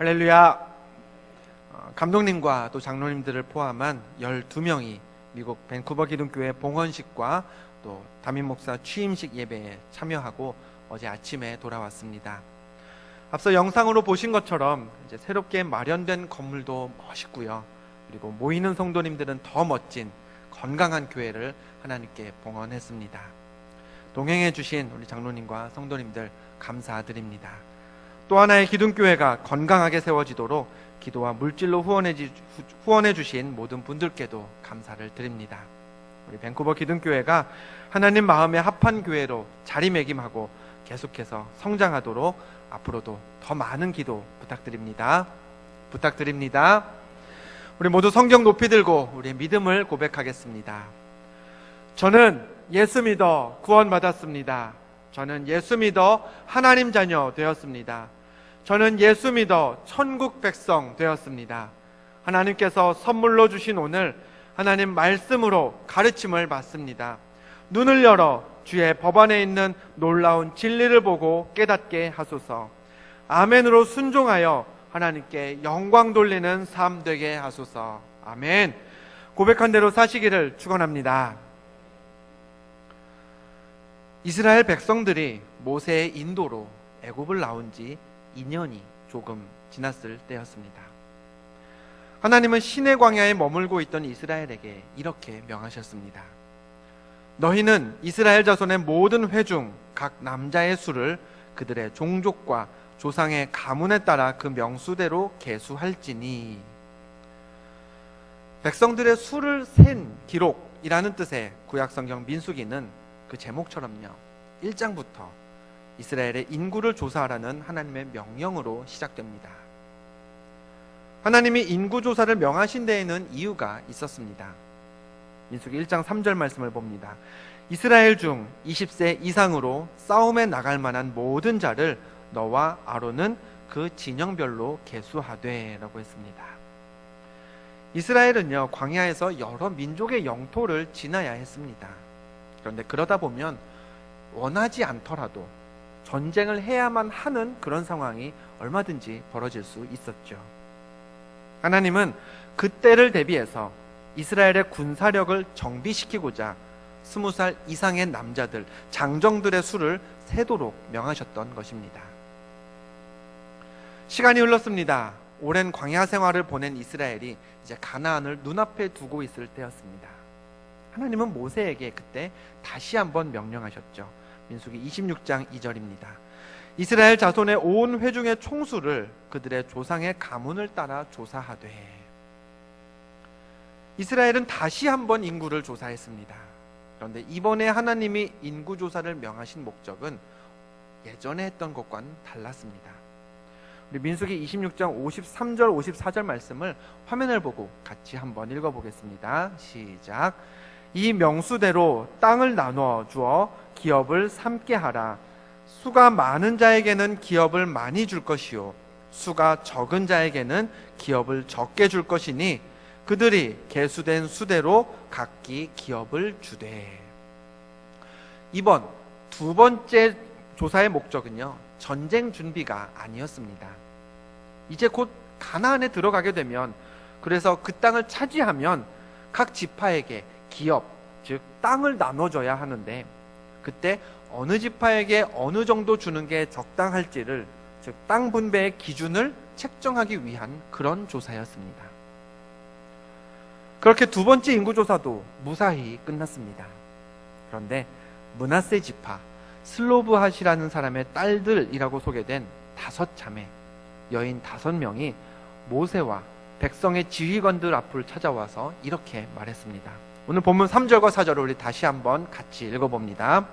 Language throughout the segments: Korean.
할렐루야. 감독님과 또 장로님들을 포함한 12명이 미국 밴쿠버 기둥교회 봉헌식과 또 담임 목사 취임식 예배에 참여하고 어제 아침에 돌아왔습니다. 앞서 영상으로 보신 것처럼 이제 새롭게 마련된 건물도 멋있고요. 그리고 모이는 성도님들은 더 멋진 건강한 교회를 하나님께 봉헌했습니다. 동행해 주신 우리 장로님과 성도님들 감사드립니다. 또 하나의 기둥교회가 건강하게 세워지도록 기도와 물질로 후원해 주신 모든 분들께도 감사를 드립니다. 우리 밴쿠버 기둥교회가 하나님 마음에 합한 교회로 자리매김하고 계속해서 성장하도록 앞으로도 더 많은 기도 부탁드립니다. 우리 모두 성경 높이 들고 우리의 믿음을 고백하겠습니다. 저는 예수 믿어 구원받았습니다. 저는 예수 믿어 하나님 자녀 되었습니다. 저는 예수 믿어 천국 백성 되었습니다. 하나님께서 선물로 주신 오늘 하나님 말씀으로 가르침을 받습니다. 눈을 열어 주의 법안에 있는 놀라운 진리를 보고 깨닫게 하소서. 아멘으로 순종하여 하나님께 영광 돌리는 삶 되게 하소서. 아멘. 고백한 대로 사시기를 축원합니다. 이스라엘 백성들이 모세의 인도로 애굽을 나온 지 2년이 조금 지났을 때였습니다. 하나님은 시내 광야에 머물고 있던 이스라엘에게 이렇게 명하셨습니다. 너희는 이스라엘 자손의 모든 회중 각 남자의 수를 그들의 종족과 조상의 가문에 따라 그 명수대로 계수할지니. 백성들의 수를 센 기록이라는 뜻의 구약성경 민수기는 그 제목처럼요, 1장부터 이스라엘의 인구를 조사하라는 하나님의 명령으로 시작됩니다. 하나님이 인구조사를 명하신 데에는 이유가 있었습니다. 민수기 1장 3절 말씀을 봅니다. 이스라엘 중 20세 이상으로 싸움에 나갈 만한 모든 자를 너와 아론은 그 진영별로 계수하되 라고 했습니다. 이스라엘은요, 광야에서 여러 민족의 영토를 지나야 했습니다. 그런데 그러다 보면 원하지 않더라도 전쟁을 해야만 하는 그런 상황이 얼마든지 벌어질 수 있었죠. 하나님은 그때를 대비해서 이스라엘의 군사력을 정비시키고자 20살 이상의 남자들, 장정들의 수를 세도록 명하셨던 것입니다. 시간이 흘렀습니다. 오랜 광야 생활을 보낸 이스라엘이 이제 가나안을 눈앞에 두고 있을 때였습니다. 하나님은 모세에게 그때 다시 한번 명령하셨죠. 민수기 26장 2절입니다. 이스라엘 자손의 온 회중의 총수를 그들의 조상의 가문을 따라 조사하되. 이스라엘은 다시 한번 인구를 조사했습니다. 그런데 이번에 하나님이 인구조사를 명하신 목적은 예전에 했던 것과는 달랐습니다. 우리 민수기 26장 53절 54절 말씀을 화면을 보고 같이 한번 읽어보겠습니다. 시작. 이 명수대로 땅을 나누어 주어 기업을 삼게 하라. 수가 많은 자에게는 기업을 많이 줄 것이요 수가 적은 자에게는 기업을 적게 줄 것이니 그들이 계수된 수대로 각기 기업을 주되. 이번 두 번째 조사의 목적은요, 전쟁 준비가 아니었습니다. 이제 곧 가나안에 들어가게 되면, 그래서 그 땅을 차지하면 각 지파에게 기업, 즉 땅을 나눠줘야 하는데, 그때 어느 지파에게 어느 정도 주는 게 적당할지를, 즉 땅 분배의 기준을 책정하기 위한 그런 조사였습니다. 그렇게 두 번째 인구조사도 무사히 끝났습니다. 그런데 므낫세 지파 슬로브핫이라는 사람의 딸들이라고 소개된 5자매, 여인 5명이 모세와 백성의 지휘관들 앞을 찾아와서 이렇게 말했습니다. 오늘 본문 3절과 4절을 우리 다시 한번 같이 읽어봅니다.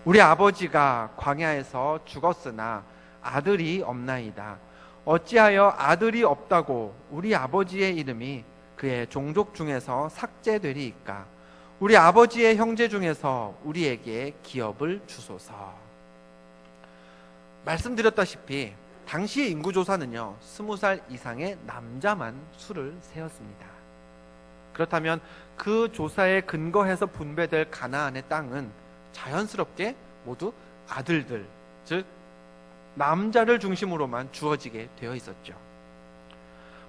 우리 아버지가 광야에서 죽었으나 아들이 없나이다. 어찌하여 아들이 없다고 우리 아버지의 이름이 그의 종족 중에서 삭제되리이까? 우리 아버지의 형제 중에서 우리에게 기업을 주소서. 말씀드렸다시피 당시의 인구조사는요, 20살 이상의 남자만 수를 세었습니다. 그렇다면 그 조사에 근거해서 분배될 가나안의 땅은 자연스럽게 모두 아들들, 즉 남자를 중심으로만 주어지게 되어 있었죠.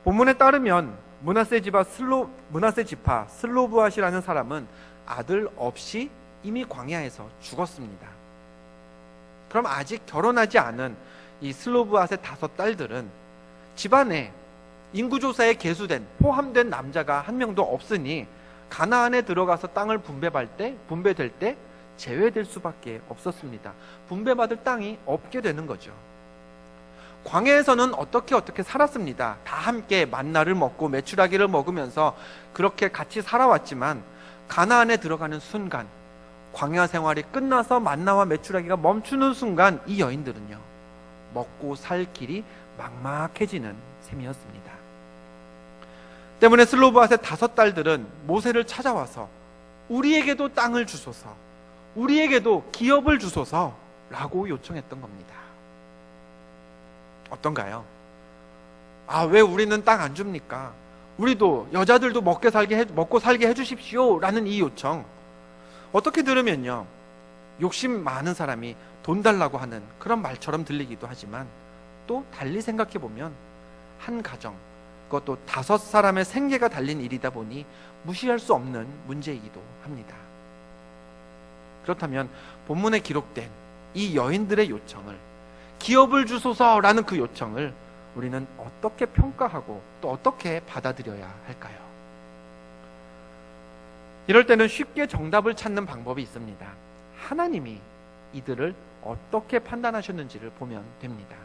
본문에 따르면 므낫세 지파 슬로브앗이라는 사람은 아들 없이 이미 광야에서 죽었습니다. 그럼 아직 결혼하지 않은 이 슬로브앗의 5딸들은 집안에 인구조사에 포함된 남자가 한 명도 없으니 가나안에 들어가서 땅을 분배될 때 제외될 수밖에 없었습니다. 분배받을 땅이 없게 되는 거죠. 광야에서는 어떻게 살았습니다. 다 함께 만나를 먹고 메추라기를 먹으면서 그렇게 같이 살아왔지만 가나안에 들어가는 순간, 광야 생활이 끝나서 만나와 메추라기가 멈추는 순간 이 여인들은요, 먹고 살 길이 막막해지는 셈이었습니다. 때문에 슬로브앗의 5딸들은 모세를 찾아와서 우리에게도 땅을 주소서, 우리에게도 기업을 주소서 라고 요청했던 겁니다. 어떤가요? 왜 우리는 땅 안 줍니까? 우리도 여자들도 먹고 살게 해주십시오 라는 이 요청, 어떻게 들으면요, 욕심 많은 사람이 돈 달라고 하는 그런 말처럼 들리기도 하지만, 또 달리 생각해보면 한 가정, 그것도 5사람의 생계가 달린 일이다 보니 무시할 수 없는 문제이기도 합니다. 그렇다면 본문에 기록된 이 여인들의 요청을, 기업을 주소서라는 그 요청을 우리는 어떻게 평가하고 또 어떻게 받아들여야 할까요? 이럴 때는 쉽게 정답을 찾는 방법이 있습니다. 하나님이 이들을 어떻게 판단하셨는지를 보면 됩니다.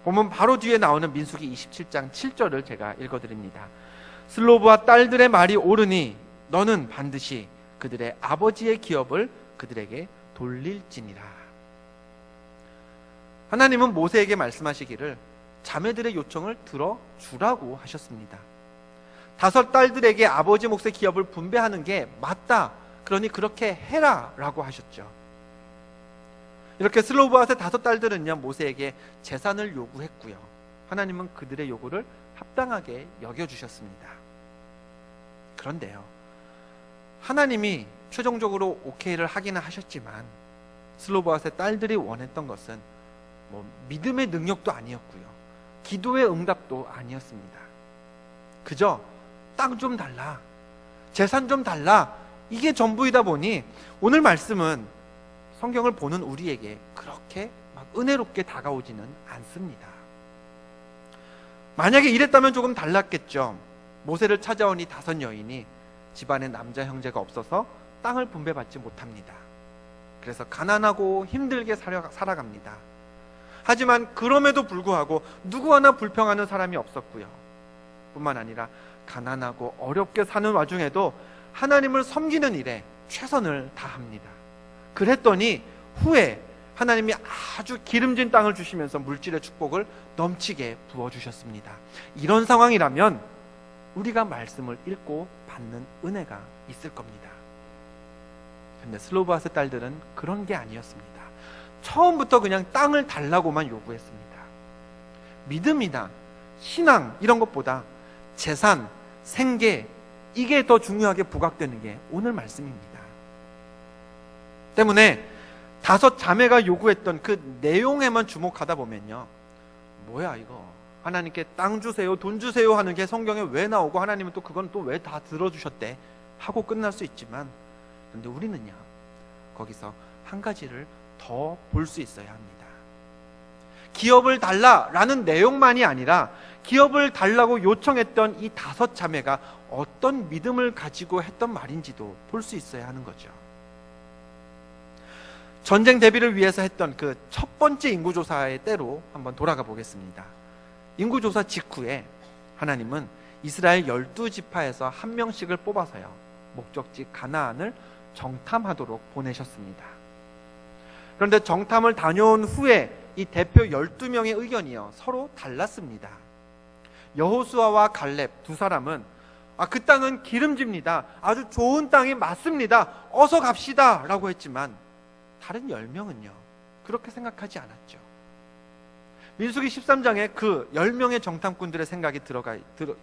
본문 바로 뒤에 나오는 민수기 27장 7절을 제가 읽어드립니다. 슬로브와 딸들의 말이 옳으니 너는 반드시 그들의 아버지의 기업을 그들에게 돌릴지니라. 하나님은 모세에게 말씀하시기를 자매들의 요청을 들어주라고 하셨습니다. 5딸들에게 아버지 몫의 기업을 분배하는 게 맞다, 그러니 그렇게 해라 라고 하셨죠. 이렇게 슬로브앗의 5딸들은요, 모세에게 재산을 요구했고요, 하나님은 그들의 요구를 합당하게 여겨주셨습니다. 그런데요, 하나님이 최종적으로 오케이를 하기는 하셨지만 슬로브앗의 딸들이 원했던 것은 믿음의 능력도 아니었고요, 기도의 응답도 아니었습니다. 그저 땅 좀 달라, 재산 좀 달라, 이게 전부이다 보니 오늘 말씀은 성경을 보는 우리에게 그렇게 막 은혜롭게 다가오지는 않습니다. 만약에 이랬다면 조금 달랐겠죠. 모세를 찾아온 이 5 여인이 집안에 남자 형제가 없어서 땅을 분배받지 못합니다. 그래서 가난하고 힘들게 살아갑니다. 하지만 그럼에도 불구하고 누구 하나 불평하는 사람이 없었고요, 뿐만 아니라 가난하고 어렵게 사는 와중에도 하나님을 섬기는 일에 최선을 다합니다. 그랬더니 후에 하나님이 아주 기름진 땅을 주시면서 물질의 축복을 넘치게 부어주셨습니다. 이런 상황이라면 우리가 말씀을 읽고 받는 은혜가 있을 겁니다. 그런데 슬로브앗의 딸들은 그런 게 아니었습니다. 처음부터 그냥 땅을 달라고만 요구했습니다. 믿음이나 신앙 이런 것보다 재산, 생계, 이게 더 중요하게 부각되는 게 오늘 말씀입니다. 때문에 5 자매가 요구했던 그 내용에만 주목하다 보면요, 뭐야 이거, 하나님께 땅 주세요, 돈 주세요 하는 게 성경에 왜 나오고 하나님은 또 그건 또 왜 다 들어주셨대 하고 끝날 수 있지만, 그런데 우리는요, 거기서 한 가지를 더 볼 수 있어야 합니다. 기업을 달라라는 내용만이 아니라 기업을 달라고 요청했던 이 5 자매가 어떤 믿음을 가지고 했던 말인지도 볼 수 있어야 하는 거죠. 전쟁 대비를 위해서 했던 그 첫 번째 인구조사의 때로 한번 돌아가 보겠습니다. 인구조사 직후에 하나님은 이스라엘 12지파에서 한 명씩을 뽑아서요, 목적지 가나안을 정탐하도록 보내셨습니다. 그런데 정탐을 다녀온 후에 이 대표 12명의 의견이요, 서로 달랐습니다. 여호수아와 갈렙 2사람은 그 땅은 기름집니다, 아주 좋은 땅이 맞습니다, 어서 갑시다 라고 했지만 다른 10명은요 그렇게 생각하지 않았죠. 민수기 13장에 그 10명의 정탐꾼들의 생각이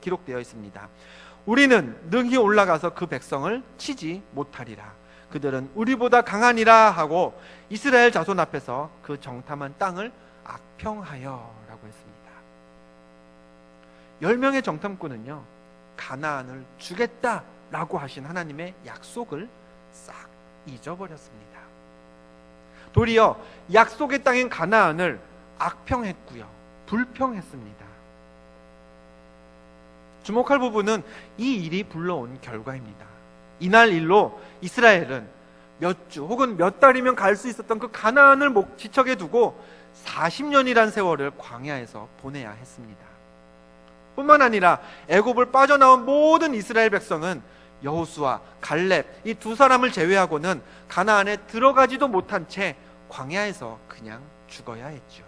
기록되어 있습니다. 우리는 능히 올라가서 그 백성을 치지 못하리라, 그들은 우리보다 강하니라 하고 이스라엘 자손 앞에서 그 정탐한 땅을 악평하여 라고 했습니다. 10명의 정탐꾼은요, 가나안을 주겠다라고 하신 하나님의 약속을 싹 잊어버렸습니다. 도리어 약속의 땅인 가나안을 악평했고요, 불평했습니다. 주목할 부분은 이 일이 불러온 결과입니다. 이날 일로 이스라엘은 몇 주 혹은 몇 달이면 갈 수 있었던 그 가나안을 지척에 두고 40년이란 세월을 광야에서 보내야 했습니다. 뿐만 아니라 애굽을 빠져나온 모든 이스라엘 백성은 여호수아, 갈렙 이 두 사람을 제외하고는 가나안에 들어가지도 못한 채 광야에서 그냥 죽어야 했죠.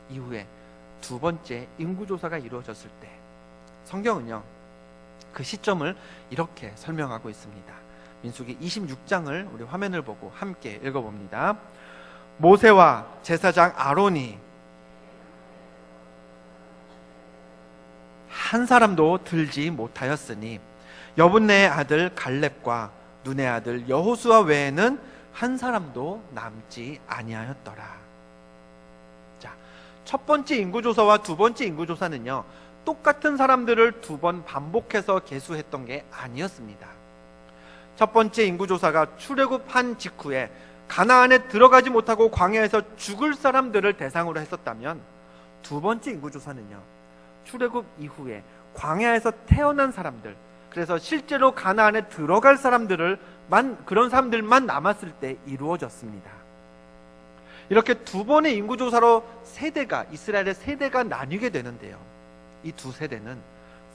이후에 두 번째 인구조사가 이루어졌을 때 성경은요, 그 시점을 이렇게 설명하고 있습니다. 민수기 26장을 우리 화면을 보고 함께 읽어봅니다. 모세와 제사장 아론이 한 사람도 들지 못하였으니 여분네의 아들 갈렙과 눈의 아들 여호수아 외에는 한 사람도 남지 아니하였더라. 자, 첫 번째 인구조사와 두 번째 인구조사는요, 똑같은 사람들을 두 번 반복해서 계수했던 게 아니었습니다. 첫 번째 인구조사가 출애굽한 직후에 가나안에 들어가지 못하고 광야에서 죽을 사람들을 대상으로 했었다면, 두 번째 인구조사는요, 출애굽 이후에 광야에서 태어난 사람들, 그래서 실제로 가나안에 들어갈 그런 사람들만 남았을 때 이루어졌습니다. 이렇게 두 번의 인구조사로 이스라엘의 세대가 나뉘게 되는데요, 이 두 세대는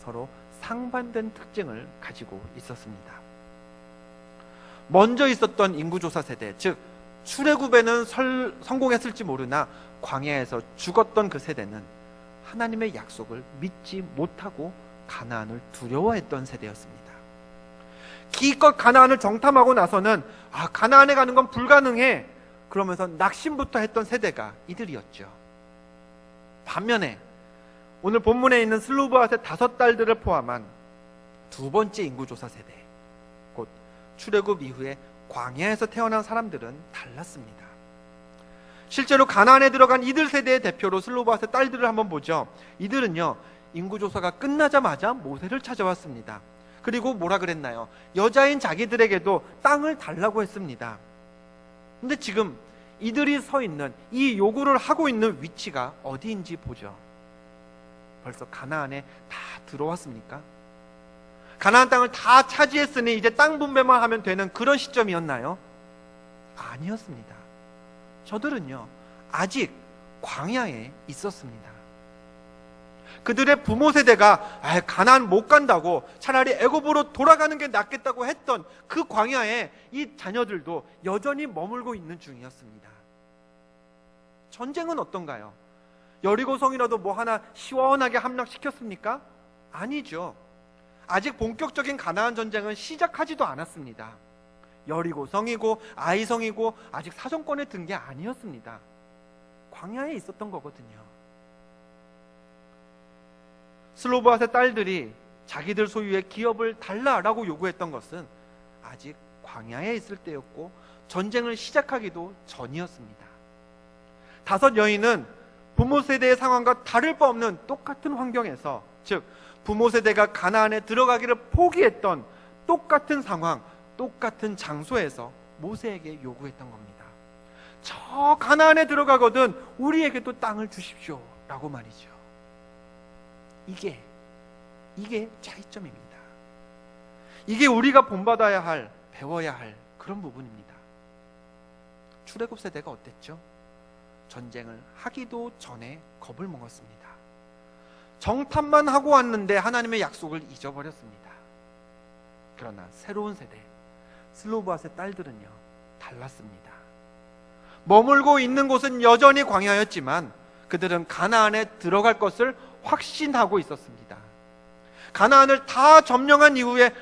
서로 상반된 특징을 가지고 있었습니다. 먼저 있었던 인구조사 세대, 즉 출애굽에는 성공했을지 모르나 광야에서 죽었던 그 세대는 하나님의 약속을 믿지 못하고 가나안을 두려워했던 세대였습니다. 기껏 가나안을 정탐하고 나서는 가나안에 가는 건 불가능해, 그러면서 낙심부터 했던 세대가 이들이었죠. 반면에 오늘 본문에 있는 슬로브앗의 5딸들을 포함한 두 번째 인구조사 세대, 곧 출애굽 이후에 광야에서 태어난 사람들은 달랐습니다. 실제로 가나안에 들어간 이들 세대의 대표로 슬로브앗의 딸들을 한번 보죠. 이들은요, 인구조사가 끝나자마자 모세를 찾아왔습니다. 그리고 뭐라 그랬나요? 여자인 자기들에게도 땅을 달라고 했습니다. 근데 지금 이들이 서 있는, 이 요구를 하고 있는 위치가 어디인지 보죠. 벌써 가나안에 다 들어왔습니까? 가나안 땅을 다 차지했으니 이제 땅 분배만 하면 되는 그런 시점이었나요? 아니었습니다. 저들은요, 아직 광야에 있었습니다. 그들의 부모 세대가 가나안 못 간다고 차라리 애굽으로 돌아가는 게 낫겠다고 했던 그 광야에 이 자녀들도 여전히 머물고 있는 중이었습니다. 전쟁은 어떤가요? 여리고성이라도 뭐 하나 시원하게 함락시켰습니까? 아니죠. 아직 본격적인 가나안 전쟁은 시작하지도 않았습니다. 여리고성이고 아이성이고 아직 사정권에 든 게 아니었습니다. 광야에 있었던 거거든요. 슬로브앗의 딸들이 자기들 소유의 기업을 달라라고 요구했던 것은 아직 광야에 있을 때였고 전쟁을 시작하기도 전이었습니다. 5 여인은 부모 세대의 상황과 다를 바 없는 똑같은 환경에서, 즉 부모 세대가 가나안에 들어가기를 포기했던 똑같은 상황, 똑같은 장소에서 모세에게 요구했던 겁니다. 저 가나안에 들어가거든 우리에게도 땅을 주십시오 라고 말이죠. 이게 차이점입니다. 이게 우리가 본받아야 할, 배워야 할 그런 부분입니다. 출애굽 세대가 어땠죠? 전쟁을 하기도 전에 겁을 먹었습니다. 정탐만 하고 왔는데 하나님의 약속을 잊어버렸습니다. 그러나 새로운 세대, 슬로브앗의 딸들은요, 달랐습니다. 머물고 있는 곳은 여전히 광야였지만 그들은 가나안에 들어갈 것을 확신하고 있었습니다. 가나안을 다 점령한 이후에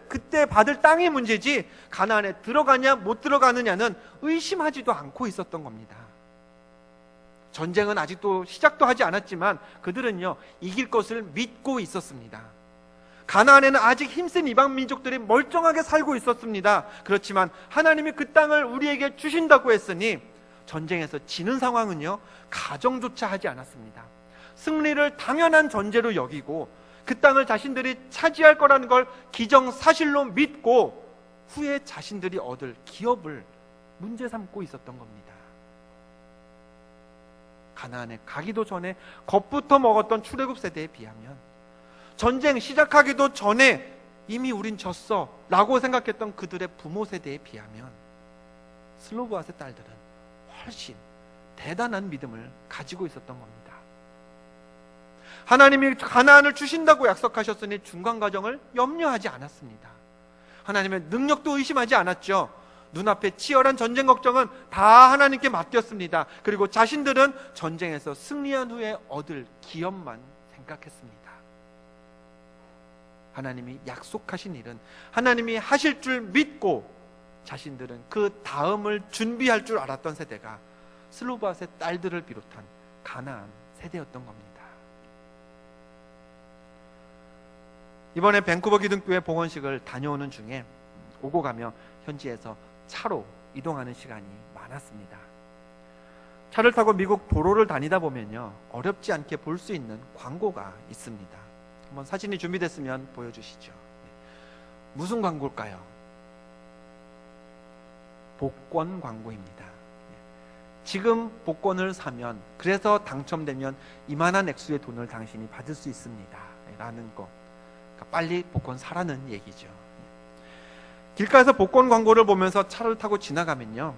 그때 받을 땅의 문제지 가나안에 들어가냐 못 들어가느냐는 의심하지도 않고 있었던 겁니다. 전쟁은 아직도 시작도 하지 않았지만 그들은요, 이길 것을 믿고 있었습니다. 가나안에는 아직 힘센 이방 민족들이 멀쩡하게 살고 있었습니다. 그렇지만 하나님이 그 땅을 우리에게 주신다고 했으니 전쟁에서 지는 상황은요, 가정조차 하지 않았습니다. 승리를 당연한 전제로 여기고 그 땅을 자신들이 차지할 거라는 걸 기정사실로 믿고 후에 자신들이 얻을 기업을 문제 삼고 있었던 겁니다. 가나안에 가기도 전에 겁부터 먹었던 출애굽 세대에 비하면, 전쟁 시작하기도 전에 이미 우린 졌어 라고 생각했던 그들의 부모 세대에 비하면 슬로보앗의 딸들은 훨씬 대단한 믿음을 가지고 있었던 겁니다. 하나님이 가나안을 주신다고 약속하셨으니 중간 과정을 염려하지 않았습니다. 하나님의 능력도 의심하지 않았죠. 눈앞에 치열한 전쟁 걱정은 다 하나님께 맡겼습니다. 그리고 자신들은 전쟁에서 승리한 후에 얻을 기업만 생각했습니다. 하나님이 약속하신 일은 하나님이 하실 줄 믿고 자신들은 그 다음을 준비할 줄 알았던 세대가 슬로바앗의 딸들을 비롯한 가나안 세대였던 겁니다. 이번에 밴쿠버 기둥교회 봉헌식을 다녀오는 중에 오고 가며 현지에서 차로 이동하는 시간이 많았습니다. 차를 타고 미국 도로를 다니다 보면요, 어렵지 않게 볼 수 있는 광고가 있습니다. 한번 사진이 준비됐으면 보여주시죠. 무슨 광고일까요? 복권 광고입니다. 지금 복권을 사면, 그래서 당첨되면 이만한 액수의 돈을 당신이 받을 수 있습니다 라는 거. 그러니까 빨리 복권 사라는 얘기죠. 길가에서 복권 광고를 보면서 차를 타고 지나가면요,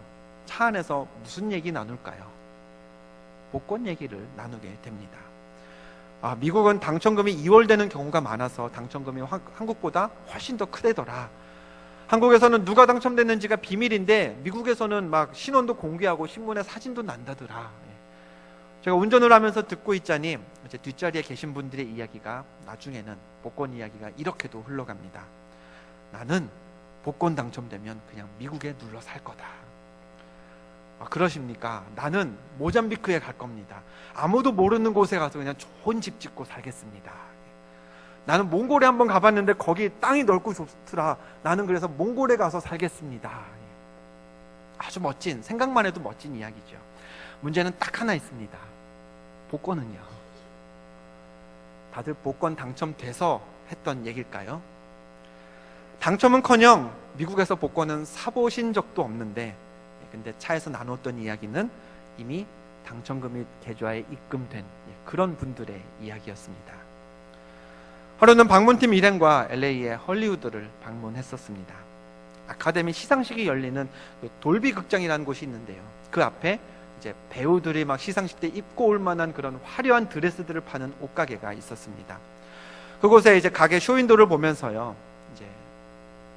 차 안에서 무슨 얘기 나눌까요? 복권 얘기를 나누게 됩니다. 미국은 당첨금이 2월 되는 경우가 많아서 당첨금이 한국보다 훨씬 더 크대더라. 한국에서는 누가 당첨됐는지가 비밀인데 미국에서는 막 신원도 공개하고 신문에 사진도 난다더라. 제가 운전을 하면서 듣고 있자니 이제 뒷자리에 계신 분들의 이야기가 나중에는 복권 이야기가 이렇게도 흘러갑니다. 나는 복권 당첨되면 그냥 미국에 눌러 살 거다. 그러십니까? 나는 모잠비크에 갈 겁니다. 아무도 모르는 곳에 가서 그냥 좋은 집 짓고 살겠습니다. 나는 몽골에 한번 가봤는데 거기 땅이 넓고 좋더라. 나는 그래서 몽골에 가서 살겠습니다. 아주 멋진, 생각만 해도 멋진 이야기죠. 문제는 딱 하나 있습니다. 복권은요, 다들 복권 당첨돼서 했던 얘기일까요? 당첨은커녕 미국에서 복권은 사보신 적도 없는데, 근데 차에서 나눴던 이야기는 이미 당첨금이 계좌에 입금된 그런 분들의 이야기였습니다. 하루는 방문팀 일행과 LA의 헐리우드를 방문했었습니다. 아카데미 시상식이 열리는 돌비 극장이라는 곳이 있는데요, 그 앞에 이제 배우들이 막 시상식 때 입고 올 만한 그런 화려한 드레스들을 파는 옷가게가 있었습니다. 그곳에 이제 가게 쇼윈도를 보면서요, 이제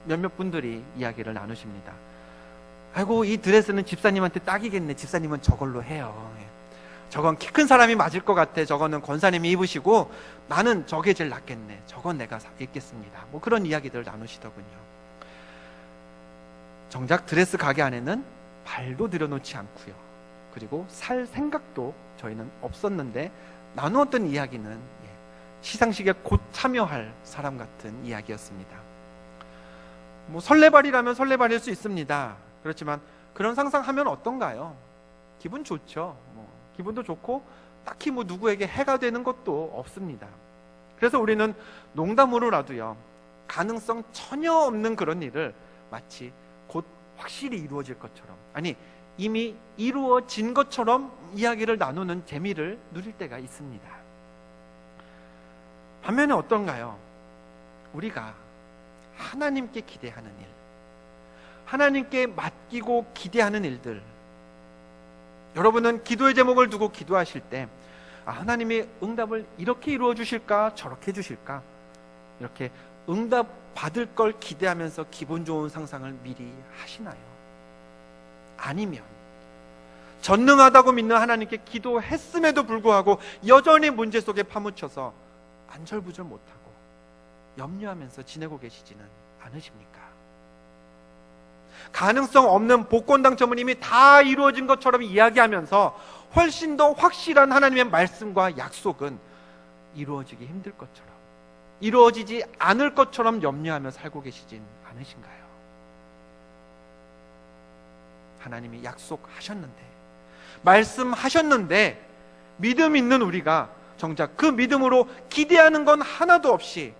몇몇 분들이 이야기를 나누십니다. 아이고, 이 드레스는 집사님한테 딱이겠네. 집사님은 저걸로 해요. 저건 키 큰 사람이 맞을 것 같아. 저거는 권사님이 입으시고 나는 저게 제일 낫겠네. 저건 내가 입겠습니다. 뭐 그런 이야기들을 나누시더군요. 정작 드레스 가게 안에는 발도 들여놓지 않고요, 그리고 살 생각도 저희는 없었는데 나누었던 이야기는 시상식에 곧 참여할 사람 같은 이야기였습니다. 뭐 설레발이라면 설레발일 수 있습니다. 그렇지만 그런 상상하면 어떤가요? 기분 좋죠. 기분도 좋고 딱히 뭐 누구에게 해가 되는 것도 없습니다. 그래서 우리는 농담으로라도요, 가능성 전혀 없는 그런 일을 마치 곧 확실히 이루어질 것처럼, 아니 이미 이루어진 것처럼 이야기를 나누는 재미를 누릴 때가 있습니다. 반면에 어떤가요? 우리가 하나님께 기대하는 일, 하나님께 맡기고 기대하는 일들, 여러분은 기도의 제목을 두고 기도하실 때 하나님이 응답을 이렇게 이루어 주실까 저렇게 해주실까, 이렇게 응답 받을 걸 기대하면서 기분 좋은 상상을 미리 하시나요? 아니면 전능하다고 믿는 하나님께 기도했음에도 불구하고 여전히 문제 속에 파묻혀서 안절부절 못하고 염려하면서 지내고 계시지는 않으십니까? 가능성 없는 복권 당첨은 이미 다 이루어진 것처럼 이야기하면서 훨씬 더 확실한 하나님의 말씀과 약속은 이루어지기 힘들 것처럼, 이루어지지 않을 것처럼 염려하며 살고 계시진 않으신가요? 하나님이 약속하셨는데, 말씀하셨는데 믿음 있는 우리가 정작 그 믿음으로 기대하는 건 하나도 없이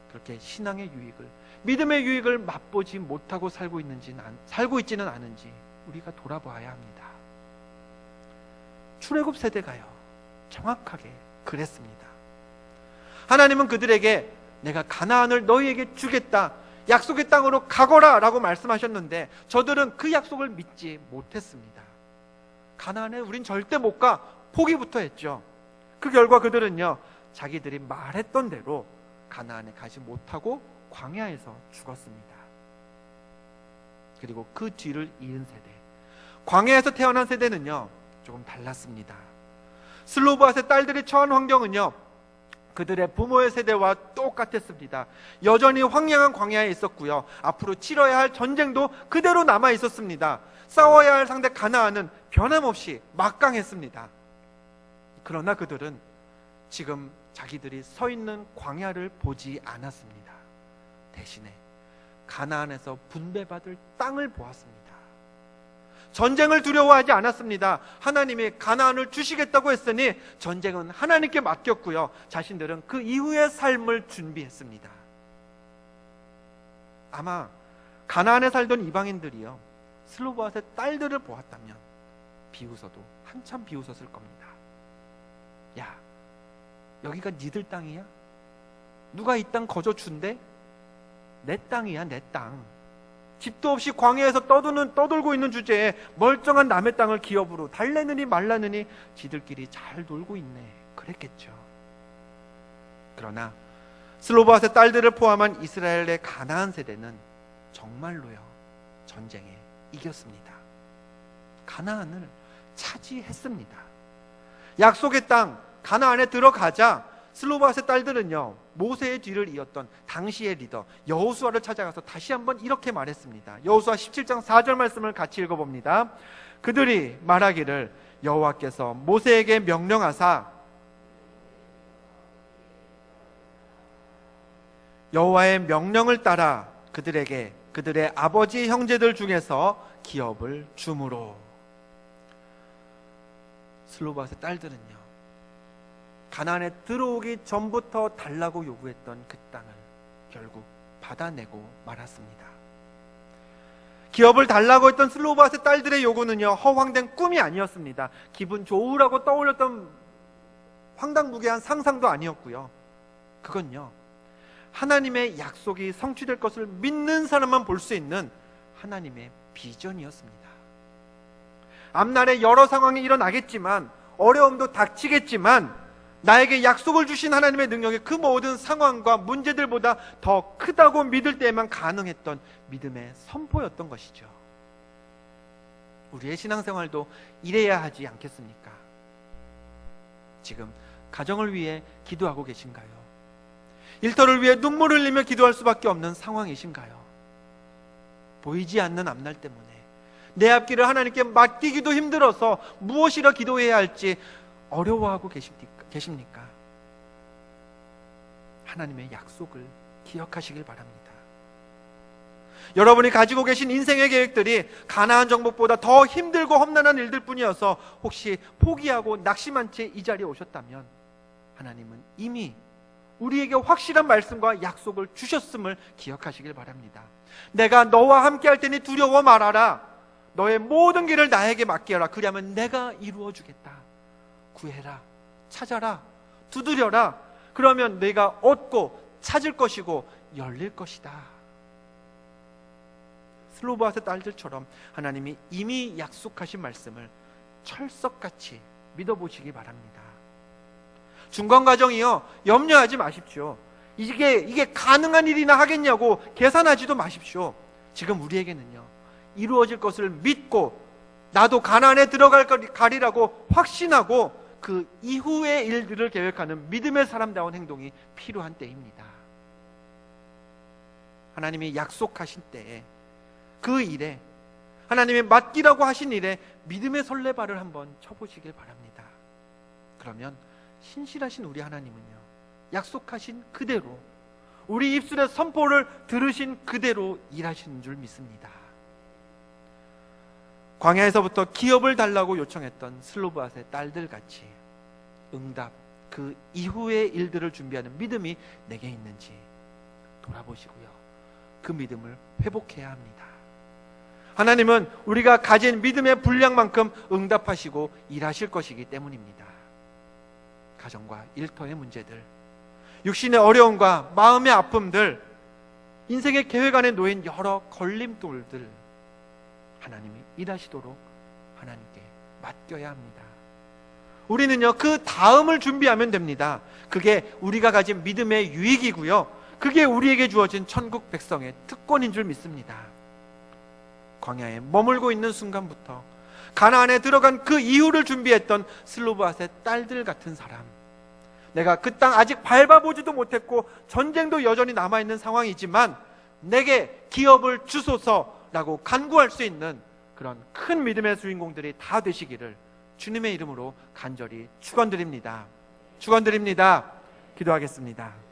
그렇게 신앙의 유익을, 믿음의 유익을 맛보지 못하고 살고 있지는 않은지 우리가 돌아봐야 합니다. 출애굽 세대가요, 정확하게 그랬습니다. 하나님은 그들에게 내가 가나안을 너희에게 주겠다, 약속의 땅으로 가거라 라고 말씀하셨는데 저들은 그 약속을 믿지 못했습니다. 가나안에 우린 절대 못 가, 포기부터 했죠. 그 결과 그들은요, 자기들이 말했던 대로 가나안에 가지 못하고 광야에서 죽었습니다. 그리고 그 뒤를 이은 세대, 광야에서 태어난 세대는요 조금 달랐습니다. 슬로브앗의 딸들이 처한 환경은요 그들의 부모의 세대와 똑같았습니다. 여전히 황량한 광야에 있었고요, 앞으로 치러야 할 전쟁도 그대로 남아 있었습니다. 싸워야 할 상대 가나안은 변함없이 막강했습니다. 그러나 그들은 지금 자기들이 서 있는 광야를 보지 않았습니다. 대신에 가나안에서 분배받을 땅을 보았습니다. 전쟁을 두려워하지 않았습니다. 하나님이 가나안을 주시겠다고 했으니 전쟁은 하나님께 맡겼고요, 자신들은 그 이후의 삶을 준비했습니다. 아마 가나안에 살던 이방인들이요 슬로브앗의 딸들을 보았다면 비웃어도 한참 비웃었을 겁니다. 야, 여기가 니들 땅이야? 누가 이 땅 거저 준대? 내 땅이야, 내 땅. 집도 없이 광야에서 떠돌고 있는 주제에 멀쩡한 남의 땅을 기업으로 달래느니 말라느니 지들끼리 잘 놀고 있네, 그랬겠죠. 그러나 슬로브앗의 딸들을 포함한 이스라엘의 가나안 세대는 정말로요 전쟁에 이겼습니다. 가나안을 차지했습니다. 약속의 땅 가나안에 들어가자 슬로브앗의 딸들은요 모세의 뒤를 이었던 당시의 리더 여호수아를 찾아가서 다시 한번 이렇게 말했습니다. 여호수아 17장 4절 말씀을 같이 읽어봅니다. 그들이 말하기를 여호와께서 모세에게 명령하사 여호와의 명령을 따라 그들에게 그들의 아버지 형제들 중에서 기업을 주므로. 슬로브앗의 딸들은요 가나안에 들어오기 전부터 달라고 요구했던 그 땅을 결국 받아내고 말았습니다. 기업을 달라고 했던 슬로브앗의 딸들의 요구는요 허황된 꿈이 아니었습니다. 기분 좋으라고 떠올렸던 황당무계한 상상도 아니었고요, 그건요 하나님의 약속이 성취될 것을 믿는 사람만 볼 수 있는 하나님의 비전이었습니다. 앞날에 여러 상황이 일어나겠지만, 어려움도 닥치겠지만 나에게 약속을 주신 하나님의 능력이 그 모든 상황과 문제들보다 더 크다고 믿을 때에만 가능했던 믿음의 선포였던 것이죠. 우리의 신앙생활도 이래야 하지 않겠습니까? 지금 가정을 위해 기도하고 계신가요? 일터를 위해 눈물을 흘리며 기도할 수밖에 없는 상황이신가요? 보이지 않는 앞날 때문에 내 앞길을 하나님께 맡기기도 힘들어서 무엇이라 기도해야 할지 어려워하고 계십니까? 하나님의 약속을 기억하시길 바랍니다. 여러분이 가지고 계신 인생의 계획들이 가나안 정복보다 더 힘들고 험난한 일들 뿐이어서 혹시 포기하고 낙심한 채 이 자리에 오셨다면 하나님은 이미 우리에게 확실한 말씀과 약속을 주셨음을 기억하시길 바랍니다. 내가 너와 함께 할 테니 두려워 말아라. 너의 모든 길을 나에게 맡겨라. 그리하면 내가 이루어 주겠다. 구해라, 찾아라, 두드려라. 그러면 내가 얻고 찾을 것이고 열릴 것이다. 슬로브앗의 딸들처럼 하나님이 이미 약속하신 말씀을 철석같이 믿어보시기 바랍니다. 중간 과정이요 염려하지 마십시오. 이게 가능한 일이나 하겠냐고 계산하지도 마십시오. 지금 우리에게는요 이루어질 것을 믿고 나도 가나안에 들어가리라고 확신하고 그 이후의 일들을 계획하는 믿음의 사람다운 행동이 필요한 때입니다. 하나님이 약속하신 때에 그 일에, 하나님이 맡기라고 하신 일에 믿음의 설레발을 한번 쳐보시길 바랍니다. 그러면 신실하신 우리 하나님은요 약속하신 그대로, 우리 입술의 선포를 들으신 그대로 일하시는 줄 믿습니다. 광야에서부터 기업을 달라고 요청했던 슬로브앗의 딸들같이 응답 그 이후의 일들을 준비하는 믿음이 내게 있는지 돌아보시고요. 그 믿음을 회복해야 합니다. 하나님은 우리가 가진 믿음의 분량만큼 응답하시고 일하실 것이기 때문입니다. 가정과 일터의 문제들, 육신의 어려움과 마음의 아픔들, 인생의 계획 안에 놓인 여러 걸림돌들, 하나님이 일하시도록 하나님께 맡겨야 합니다. 우리는요, 그 다음을 준비하면 됩니다. 그게 우리가 가진 믿음의 유익이고요, 그게 우리에게 주어진 천국 백성의 특권인 줄 믿습니다. 광야에 머물고 있는 순간부터 가나안에 들어간 그 이후를 준비했던 슬로브앗의 딸들 같은 사람, 내가 그 땅 아직 밟아보지도 못했고 전쟁도 여전히 남아있는 상황이지만 내게 기업을 주소서라고 간구할 수 있는 그런 큰 믿음의 주인공들이 다 되시기를 주님의 이름으로 간절히 축원드립니다. 축원드립니다. 기도하겠습니다.